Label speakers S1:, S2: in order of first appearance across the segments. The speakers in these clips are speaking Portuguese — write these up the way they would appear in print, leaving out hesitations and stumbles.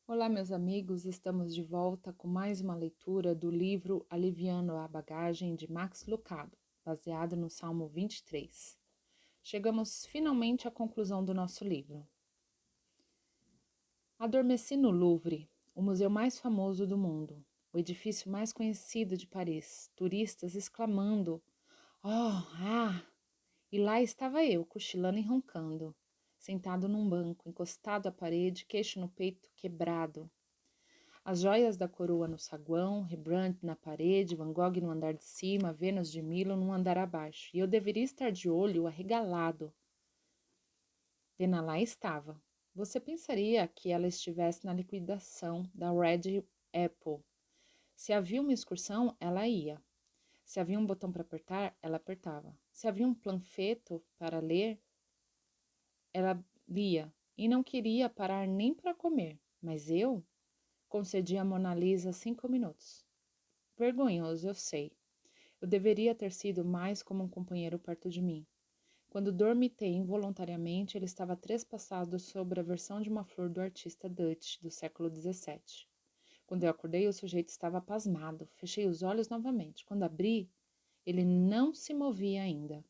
S1: Olá, meus amigos, estamos de volta com mais uma leitura do livro Aliviando a Bagagem de Max Lucado, baseado no Salmo 23. Chegamos finalmente à conclusão do nosso livro. Adormeci no Louvre, o museu mais famoso do mundo, o edifício mais conhecido de Paris, turistas exclamando: "Oh, ah!" E lá estava eu, cochilando e roncando, sentado num banco, encostado à parede, queixo no peito quebrado. As joias da coroa no saguão, Rembrandt na parede, Van Gogh no andar de cima, Vênus de Milo no andar abaixo. E eu deveria estar de olho arregalado. Pena lá estava. Você pensaria que ela estivesse na liquidação da Red Apple. Se havia uma excursão, ela ia. Se havia um botão para apertar, ela apertava. Se havia um panfleto para ler, ela lia. E não queria parar nem para comer. Mas eu concedi a Mona Lisa 5 minutos. Vergonhoso, eu sei. Eu deveria ter sido mais como um companheiro perto de mim. Quando dormitei involuntariamente, ele estava trespassado sobre a versão de uma flor do artista Dutch, do século XVII. Quando eu acordei, o sujeito estava pasmado. Fechei os olhos novamente. Quando abri, ele não se movia ainda.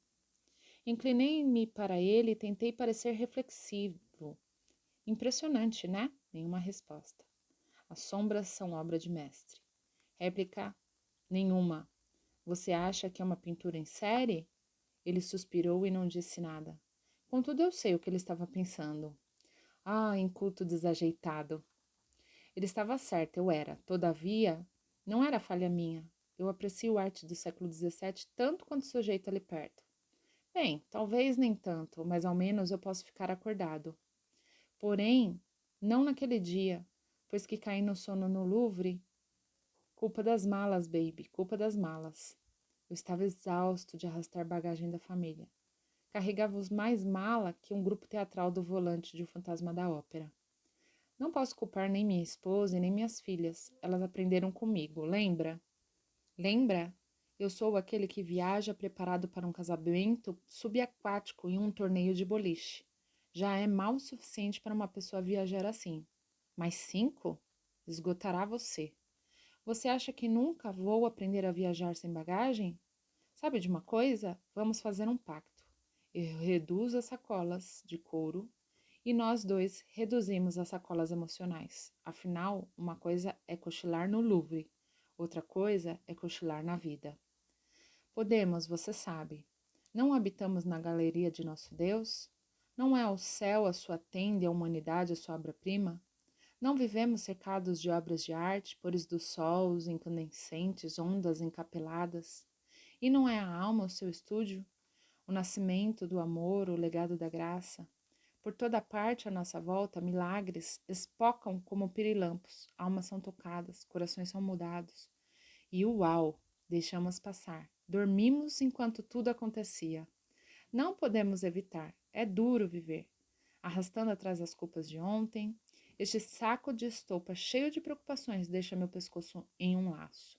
S1: Inclinei-me para ele e tentei parecer reflexivo. Impressionante, né? Nenhuma resposta. As sombras são obra de mestre. Réplica: nenhuma. Você acha que é uma pintura em série? Ele suspirou e não disse nada. Contudo, eu sei o que ele estava pensando. Ah, inculto desajeitado. Ele estava certo, eu era. Todavia, não era falha minha. Eu aprecio a arte do século XVII tanto quanto o sujeito ali perto. Bem, talvez nem tanto, mas ao menos eu posso ficar acordado. Porém, não naquele dia, pois que caí no sono no Louvre. Culpa das malas, baby, culpa das malas. Eu estava exausto de arrastar bagagem da família. Carregávamos mais mala que um grupo teatral do volante de O Fantasma da Ópera. Não posso culpar nem minha esposa e nem minhas filhas. Elas aprenderam comigo, lembra? Lembra? Eu sou aquele que viaja preparado para um casamento subaquático e um torneio de boliche. Já é mal o suficiente para uma pessoa viajar assim. Mas 5? Esgotará você. Você acha que nunca vou aprender a viajar sem bagagem? Sabe de uma coisa? Vamos fazer um pacto. Eu reduzo as sacolas de couro e nós dois reduzimos as sacolas emocionais. Afinal, uma coisa é cochilar no Louvre, outra coisa é cochilar na vida. Podemos, você sabe. Não habitamos na galeria de nosso Deus? Não é o céu a sua tenda e a humanidade a sua obra-prima? Não vivemos cercados de obras de arte, pores do sol, os incandescentes, ondas encapeladas? E não é a alma o seu estúdio? O nascimento do amor, o legado da graça? Por toda parte à nossa volta, milagres espocam como pirilampos, almas são tocadas, corações são mudados. E uau, deixamos passar. Dormimos enquanto tudo acontecia. Não podemos evitar, é duro viver. Arrastando atrás as culpas de ontem, este saco de estopa cheio de preocupações deixa meu pescoço em um laço.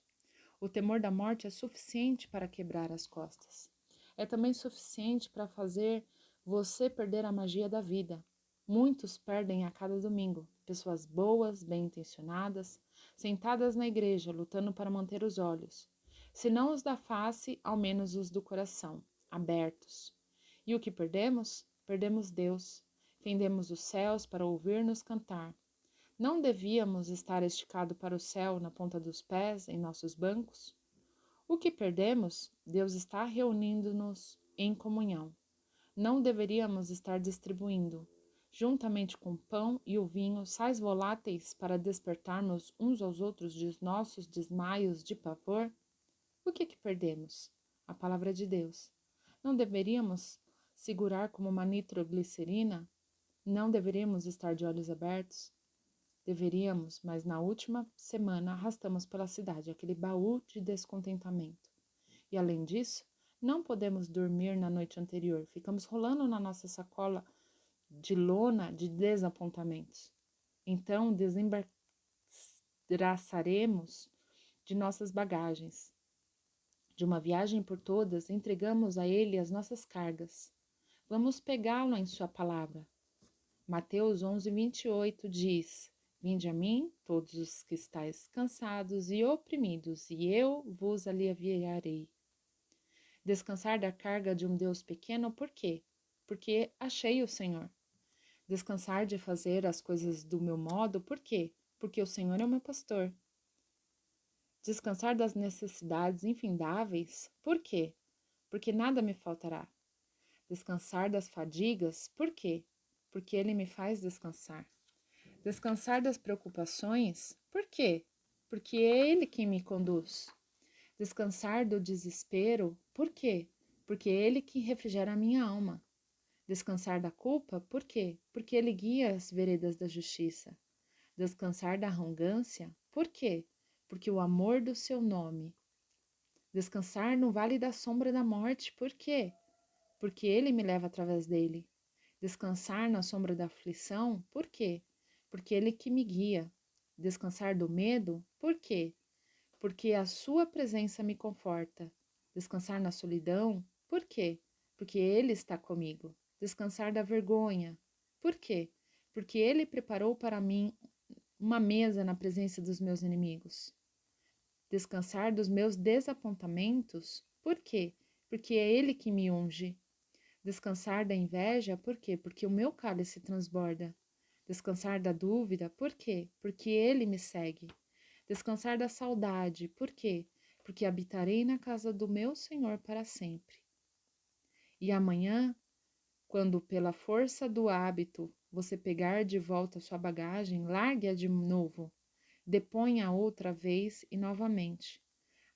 S1: O temor da morte é suficiente para quebrar as costas. É também suficiente para fazer você perder a magia da vida. Muitos perdem a cada domingo. Pessoas boas, bem-intencionadas, sentadas na igreja, lutando para manter os olhos. Se não os da face, ao menos os do coração, abertos. E o que perdemos? Perdemos Deus. Fendemos os céus para ouvir-nos cantar. Não devíamos estar esticado para o céu na ponta dos pés, em nossos bancos? O que perdemos, Deus está reunindo-nos em comunhão. Não deveríamos estar distribuindo, juntamente com o pão e o vinho, sais voláteis para despertarmos uns aos outros de nossos desmaios de pavor? O que perdemos? A palavra de Deus. Não deveríamos segurar como uma nitroglicerina? Não deveríamos estar de olhos abertos? Deveríamos, mas na última semana arrastamos pela cidade aquele baú de descontentamento. E além disso, não podemos dormir na noite anterior. Ficamos rolando na nossa sacola de lona de desapontamentos. Então desembaraçaremos de nossas bagagens. De uma viagem por todas, entregamos a ele as nossas cargas. Vamos pegá-lo em sua palavra. Mateus 11:28 diz: Vinde a mim, todos os que estáis cansados e oprimidos, e eu vos aliviarei. Descansar da carga de um Deus pequeno, por quê? Porque achei o Senhor. Descansar de fazer as coisas do meu modo, por quê? Porque o Senhor é o meu pastor. Descansar das necessidades infindáveis, por quê? Porque nada me faltará. Descansar das fadigas, por quê? Porque Ele me faz descansar. Descansar das preocupações, por quê? Porque é Ele quem me conduz. Descansar do desespero, por quê? Porque é Ele que refrigera a minha alma. Descansar da culpa, por quê? Porque Ele guia as veredas da justiça. Descansar da arrogância, por quê? Porque o amor do seu nome. Descansar no vale da sombra da morte, por quê? Porque Ele me leva através dele. Descansar na sombra da aflição, por quê? Porque Ele que me guia. Descansar do medo, por quê? Porque a sua presença me conforta. Descansar na solidão, por quê? Porque Ele está comigo. Descansar da vergonha, por quê? Porque Ele preparou para mim uma mesa na presença dos meus inimigos. Descansar dos meus desapontamentos, por quê? Porque é Ele que me unge. Descansar da inveja, por quê? Porque o meu cálice transborda. Descansar da dúvida, por quê? Porque Ele me segue. Descansar da saudade, por quê? Porque habitarei na casa do meu Senhor para sempre. E amanhã, quando pela força do hábito você pegar de volta sua bagagem, largue-a de novo, deponha outra vez e novamente,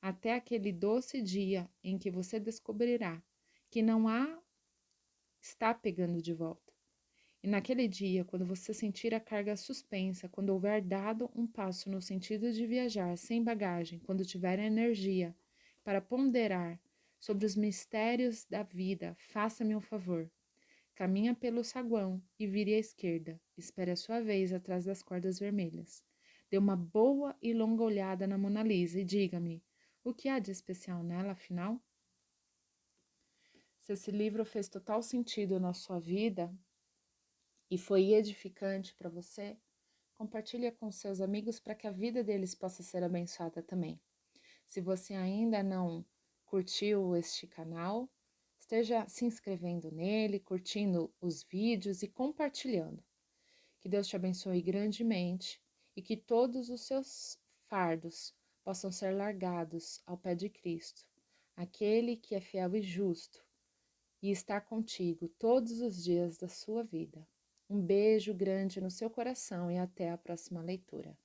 S1: até aquele doce dia em que você descobrirá que não há está pegando de volta. E naquele dia, quando você sentir a carga suspensa, quando houver dado um passo no sentido de viajar sem bagagem, quando tiver energia para ponderar sobre os mistérios da vida, faça-me um favor. Caminha pelo saguão e vire à esquerda. Espere a sua vez atrás das cordas vermelhas. Dê uma boa e longa olhada na Mona Lisa e diga-me, o que há de especial nela, afinal? Se esse livro fez total sentido na sua vida e foi edificante para você, compartilhe com seus amigos para que a vida deles possa ser abençoada também. Se você ainda não curtiu este canal, esteja se inscrevendo nele, curtindo os vídeos e compartilhando. Que Deus te abençoe grandemente e que todos os seus fardos possam ser largados ao pé de Cristo, aquele que é fiel e justo e está contigo todos os dias da sua vida. Um beijo grande no seu coração e até a próxima leitura.